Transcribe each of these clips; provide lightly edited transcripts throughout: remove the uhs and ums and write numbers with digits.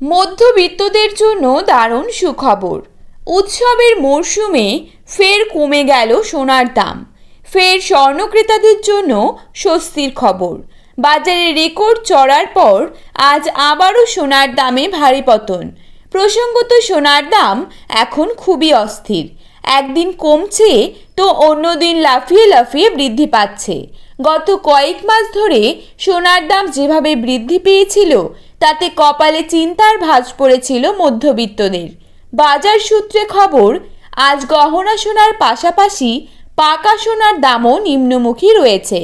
মধ্যবিত্তদের জন্য দারুণ সুখবর। উৎসবের মরশুমে ফের কমে গেল সোনার দাম। ফের স্বর্ণক্রেতাদের জন্য স্বস্তির খবর। বাজারে রেকর্ড চড়ার পর আজ আবারও সোনার দামে ভারী পতন। প্রসঙ্গত, সোনার দাম এখন খুবই অস্থির। একদিন কমছে তো অন্যদিন লাফিয়ে লাফিয়ে বৃদ্ধি পাচ্ছে। গত কয়েক মাস ধরে সোনার দাম যেভাবে বৃদ্ধি পেয়েছিল তাতে কপালে চিন্তার ভাঁজ পড়েছিল মধ্যবিত্তদের। বাজার সূত্রে খবর, আজ গহনা সোনার পাশাপাশি পাকা সোনার দামও নিম্নমুখী রয়েছে।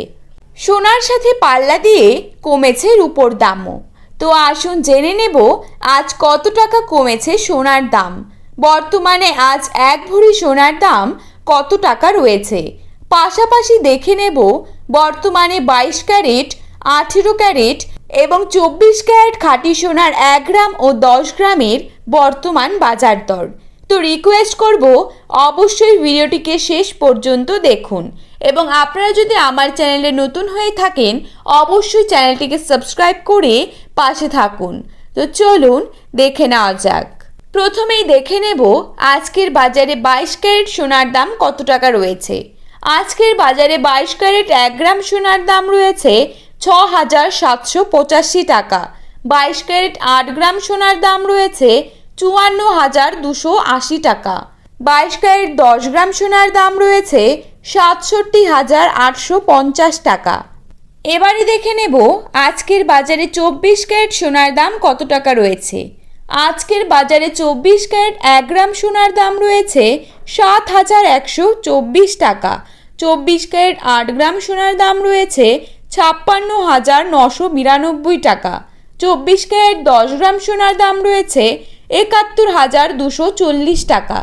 সোনার সাথে পাল্লা দিয়ে কমেছে রূপোর দামও। তো আসুন জেনে নেব আজ কত টাকা কমেছে সোনার দাম। বর্তমানে আজ এক ভরি সোনার দাম কত টাকা রয়েছে। পাশাপাশি দেখে নেব বর্তমানে 22 ক্যারেট, 18 ক্যারেট এবং 24 ক্যারেট খাঁটি সোনার 1 গ্রাম ও 10 গ্রামের বর্তমান বাজার দর। তো রিকোয়েস্ট করব অবশ্যই ভিডিওটিকে শেষ পর্যন্ত দেখুন, এবং আপনারা যদি আমার চ্যানেলে নতুন হয়ে থাকেন অবশ্যই চ্যানেলটিকে সাবস্ক্রাইব করে পাশে থাকুন। তো চলুন দেখে নেওয়া যাক। প্রথমেই দেখে নেব আজকের বাজারে 22 ক্যারেট সোনার দাম কত টাকা রয়েছে। আজকের বাজারে 22 ক্যারেট 1 গ্রাম সোনার দাম রয়েছে 6,785 টাকা। 22 ক্যারেট 8 গ্রাম সোনার দাম রয়েছে 54,280 টাকা। 22 ক্যারেট 10 গ্রাম সোনার দাম রয়েছে 67,850 টাকা। এবারে দেখে নেব আজকের বাজারে 24 ক্যারেট সোনার দাম কত টাকা রয়েছে। আজকের বাজারে 24 ক্যারেট 1 গ্রাম সোনার দাম রয়েছে 7,124 টাকা। 24 ক্যারেট 8 গ্রাম সোনার দাম রয়েছে 56,992 টাকা। 24 ক্যারেট 10 গ্রাম সোনার দাম রয়েছে 71,240 টাকা।